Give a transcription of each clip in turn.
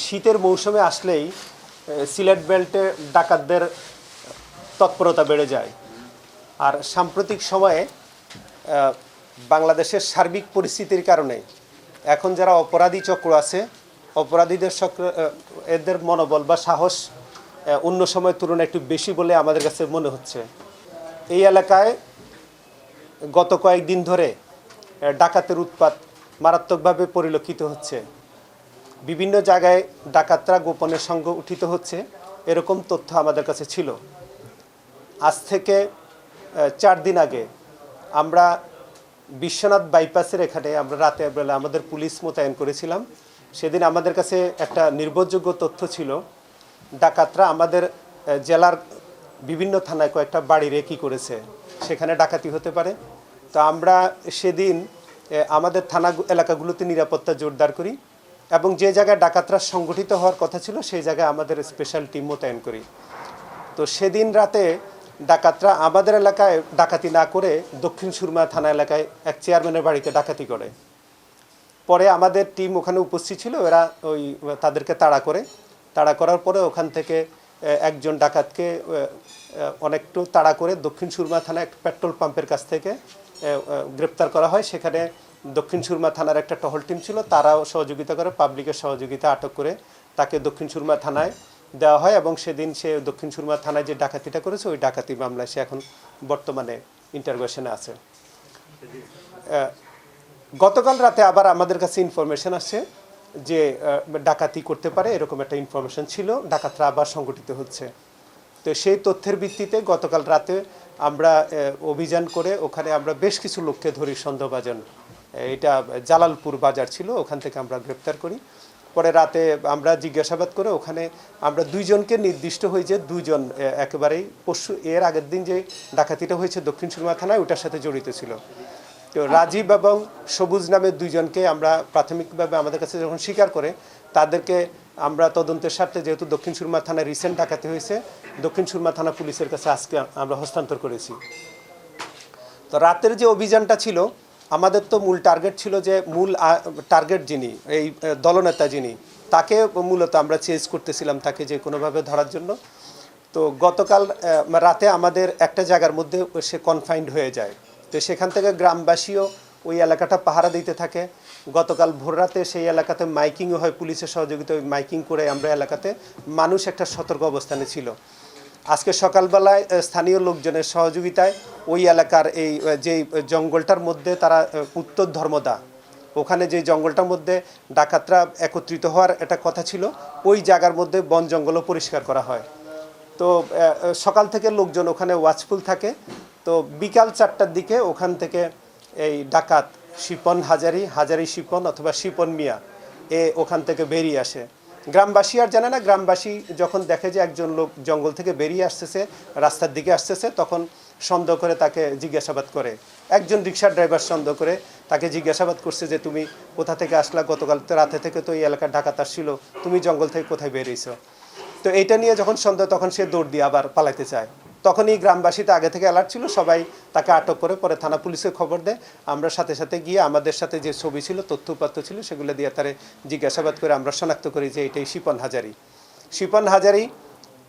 শীতের মৌসুমে আসলেই সিলেট বেল্টে ডাকাতদের তৎপরতা বেড়ে যায়। আর সাম্প্রতিক সময়ে বাংলাদেশের সার্বিক পরিস্থিতির কারণে এখন যারা অপরাধী চক্র আছে, অপরাধীদের এদের মনোবল বা সাহস অন্য সময়ের তুলনায় একটু বেশি বলে আমাদের কাছে মনে হচ্ছে। এই এলাকায় গত কয়েকদিন ধরে ডাকাতের উৎপাত মারাত্মকভাবে পরিলক্ষিত হচ্ছে। বিভিন্ন জায়গায় ডাকাতরা গোপনে সংগঠিত হচ্ছে, এরকম তথ্য আমাদের কাছে ছিল। আজ থেকে 4 দিন আগে আমরা বিশ্বনাথ বাইপাসের এখানে আমরা রাতের বেলা আমাদের পুলিশ মোতায়েন করেছিলাম। সেদিন আমাদের কাছে একটা নির্ভরযোগ্য তথ্য ছিল, ডাকাতরা আমাদের জেলার বিভিন্ন থানায় কয়েকটা বাড়ি রেকি করেছে, সেখানে ডাকাতি হতে পারে। তো আমরা সেদিন আমাদের থানা এলাকাগুলোতে নিরাপত্তা জোরদার করি এবং যে জায়গায় ডাকাতরা সংগঠিত হওয়ার কথা ছিল সেই জায়গায় আমাদের স্পেশাল টিম মোতায়েন করি। তো সেদিন রাতে ডাকাতরা আমাদের এলাকায় ডাকাতি না করে দক্ষিণ সুরমা থানা এলাকায় এক চেয়ারম্যানের বাড়িতে ডাকাতি করে। পরে আমাদের টিম ওখানে উপস্থিত ছিল, এরা তাদেরকে তাড়া করার পরে ওখান থেকে একজন ডাকাতকে অনেকটু তাড়া করে দক্ষিণ সুরমা থানা একটা পেট্রোল পাম্পের কাছ থেকে গ্রেপ্তার করা হয়। সেখানে দক্ষিণ সুরমা থানার একটা টহল টিম ছিল, তারাও সহযোগিতা করে, পাবলিকের সহযোগিতা আটক করে তাকে দক্ষিণ সুরমা থানায় দেওয়া হয় এবং সেদিন সে দক্ষিণ সুরমা থানায় যে ডাকাতিটা করেছে ওই ডাকাতি মামলায় সে এখন বর্তমানে ইন্টারোগেশনে আছে। গতকাল রাতে আবার আমাদের কাছে ইনফরমেশন আসছে যে ডাকাতি করতে পারে, এরকম একটা ইনফরমেশন ছিল, ডাকাতরা আবার সংগঠিত হচ্ছে। তো সেই তথ্যের ভিত্তিতে গতকাল রাতে আমরা অভিযান করে ওখানে আমরা বেশ কিছু লোককে ধরি সন্দেহভাজন। এটা জালালপুর বাজার ছিল, ওখান থেকে আমরা গ্রেপ্তার করি। পরে রাতে আমরা জিজ্ঞাসাবাদ করে ওখানে আমরা 2 জনকে নির্দিষ্ট হয়ে যে 2 জন একেবারেই পরশু এর আগের দিন যে ডাকাতিটা হয়েছে দক্ষিণ সুরমা থানায় ওটার সাথে জড়িত ছিল। তো রাজীব এবং সবুজ নামে 2 জনকে আমরা প্রাথমিকভাবে আমাদের কাছে যখন স্বীকার করে তাদেরকে আমরা তদন্তের স্বার্থে, যেহেতু দক্ষিণ সুরমা থানায় রিসেন্ট ডাকাতি হয়েছে, দক্ষিণ সুরমা থানা পুলিশের কাছে আজকে আমরা হস্তান্তর করেছি। তো রাতের যে অভিযানটা ছিল আমাদের তো মূল টার্গেট ছিল যে টার্গেট যিনি এই দলনেতা যিনি তাকে মূলত আমরা চেজ করতেছিলাম, তাকে যে কোনোভাবে ধরার জন্য। তো গতকাল রাতে আমাদের একটা জায়গার মধ্যে সে কনফাইন্ড হয়ে যায়। তো সেখান থেকে গ্রামবাসীও ওই এলাকাটা পাহারা দিতে থাকে। গতকাল ভোররাতে সেই এলাকাতে মাইকিংও হয়, পুলিশের সহযোগিতায় মাইকিং করে আমরা এলাকাতে মানুষ একটা সতর্ক অবস্থানে ছিল। আজকে সকালবেলায় স্থানীয় লোকজনের সহযোগিতায় ওই এলাকার এই যে জঙ্গলটার মধ্যে তারা উত্তর ধর্মদা, ওখানে যে জঙ্গলটার মধ্যে ডাকাতরা একত্রিত হওয়ার একটা কথা ছিল, ওই জায়গার মধ্যে বন জঙ্গলও পরিষ্কার করা হয়। তো সকাল থেকে লোকজন ওখানে ওয়াচফুল থাকে। তো বিকাল 4টার দিকে ওখান থেকে এই ডাকাত শিপন হাজারি শিপন অথবা শিপন মিয়া ওখান থেকে বেরিয়ে আসে। গ্রামবাসী আর জানে না, গ্রামবাসী যখন দেখে যে একজন লোক জঙ্গল থেকে বেরিয়ে আসতেছে, রাস্তার দিকে আসতেছে, তখন সন্দেহ করে তাকে জিজ্ঞাসাবাদ করে। একজন রিক্সার ড্রাইভার সন্দেহ করে তাকে জিজ্ঞাসাবাদ করছে যে তুমি কোথা থেকে আসলা, গতকাল রাতে থেকে তো এই এলাকার ডাকাত আসছিল, তুমি জঙ্গল থেকে কোথায় বেরিয়েছো। তো এইটা নিয়ে যখন সন্দেহ, তখন সে দৌড় দিয়ে আবার পালাইতে চায়। তখনই গ্রামবাসীতে আগে থেকে অ্যালার্ট ছিল, সবাই তাকে আটক করে পরে থানা পুলিশকে খবর দেয়। আমরা সাথে সাথে গিয়ে আমাদের সাথে যে ছবি ছিল, তথ্যপাত্র ছিল, সেগুলো দিয়ে তারে জিজ্ঞাসাবাদ করে আমরা শনাক্ত করি যে এটাই শিপন হাজারি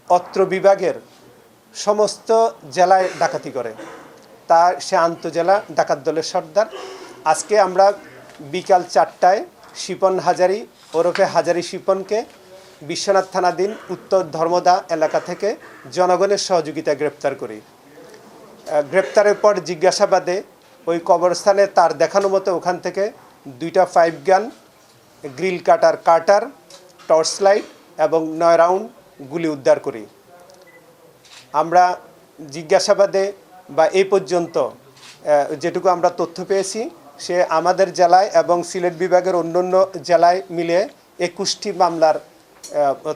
অত্র বিভাগের সমস্ত জেলায় ডাকাতি করে, তার সে আন্তজেলা ডাকাত দলের সর্দার। আজকে আমরা বিকাল 4টায় শিপন হাজারি ওরফে হাজারি শিপনকে বিশ্বনাথ থানাধীন উত্তর ধর্মদা এলাকা থেকে জনগণের সহযোগিতায় গ্রেপ্তার করি। গ্রেপ্তারের পর জিজ্ঞাসাবাদে ওই কবরস্থানে তার দেখানো মতো ওখান থেকে 2টা 5 গান, গ্রিল কাটার, টর্চ লাইট এবং 9 রাউন্ড গুলি উদ্ধার করি। আমরা জিজ্ঞাসাবাদে বা এই পর্যন্ত যেটুকু আমরা তথ্য পেয়েছি, সে আমাদের জেলায় এবং সিলেট বিভাগের অন্যান্য জেলায় মিলে 21টি মামলার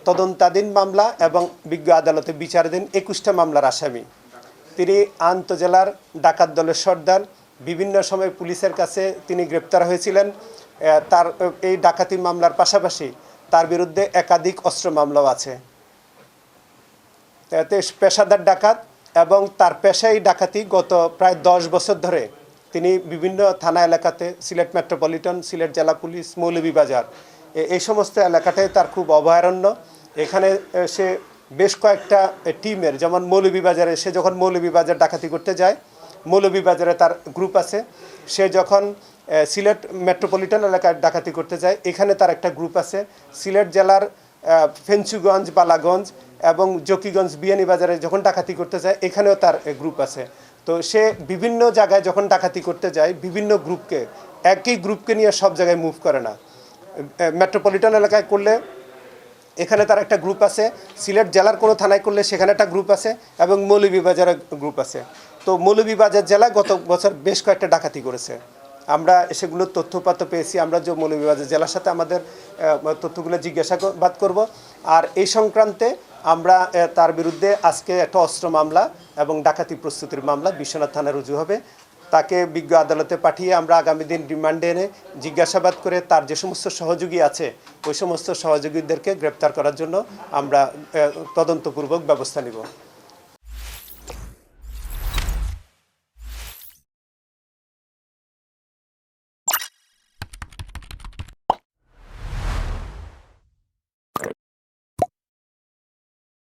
তদন্তাধীন মামলা এবং বিজ্ঞ আদালতে বিচারাধীন 21টা মামলার আসামি। তিনি আন্তজেলার ডাকাত দলের সর্দার, বিভিন্ন সময় পুলিশের কাছে তিনি গ্রেপ্তার হয়েছিলেন। তার এই ডাকাতি মামলার পাশাপাশি তার বিরুদ্ধে একাধিক অস্ত্র মামলাও আছে। পেশাদার ডাকাত এবং তার পেশাই ডাকাতি। গত প্রায় 10 বছর ধরে তিনি বিভিন্ন থানা এলাকাতে সিলেট মেট্রোপলিটন, সিলেট জেলা পুলিশ, মৌলভীবাজার এই সমস্ত এলাকাটায় তার খুব অভয়ারণ্য। এখানে সে বেশ কয়েকটা টিমের, যেমন মৌলভীবাজারে সে যখন মৌলভীবাজার ডাকাতি করতে যায়, মৌলভীবাজারে তার গ্রুপ আছে। সে যখন সিলেট মেট্রোপলিটন এলাকায় ডাকাতি করতে যায়, এখানে তার একটা গ্রুপ আছে। সিলেট জেলার ফেঞ্চুগঞ্জ, বালাগঞ্জ এবং জকিগঞ্জ, বিয়ানীবাজারে যখন ডাকাতি করতে যায়, এখানেও তার গ্রুপ আছে। তো সে বিভিন্ন জায়গায় যখন ডাকাতি করতে যায়, বিভিন্ন গ্রুপকে, একই গ্রুপকে নিয়ে সব জায়গায় মুভ করে না। মেট্রোপলিটন এলাকায় করলে এখানে তার একটা গ্রুপ আছে, সিলেট জেলার কোনো থানায় করলে সেখানে একটা গ্রুপ আছে, এবং মৌলভীবাজারের গ্রুপ আছে। তো মৌলভীবাজার জেলা গত বছর বেশ কয়েকটা ডাকাতি করেছে। আমরা সেগুলোর তথ্যপাত্র পেয়েছি। আমরা যে মৌলভীবাজার জেলার সাথে আমাদের তথ্যগুলো জিজ্ঞাসাবাদ করব। আর এই সংক্রান্তে আমরা তার বিরুদ্ধে আজকে একটা অস্ত্র মামলা এবং ডাকাতি প্রস্তুতির মামলা বিশ্বনাথ থানায় রুজু হবে। তাকে বিজ্ঞ আদালতে পাঠিয়ে আমরা আগামী দিন রিমান্ডে এনে জিজ্ঞাসাবাদ করে তার যে সমস্ত সহযোগী আছে ওই সমস্ত সহযোগীদেরকে গ্রেপ্তার করার জন্য আমরা তদন্তপূর্বক ব্যবস্থা নিব।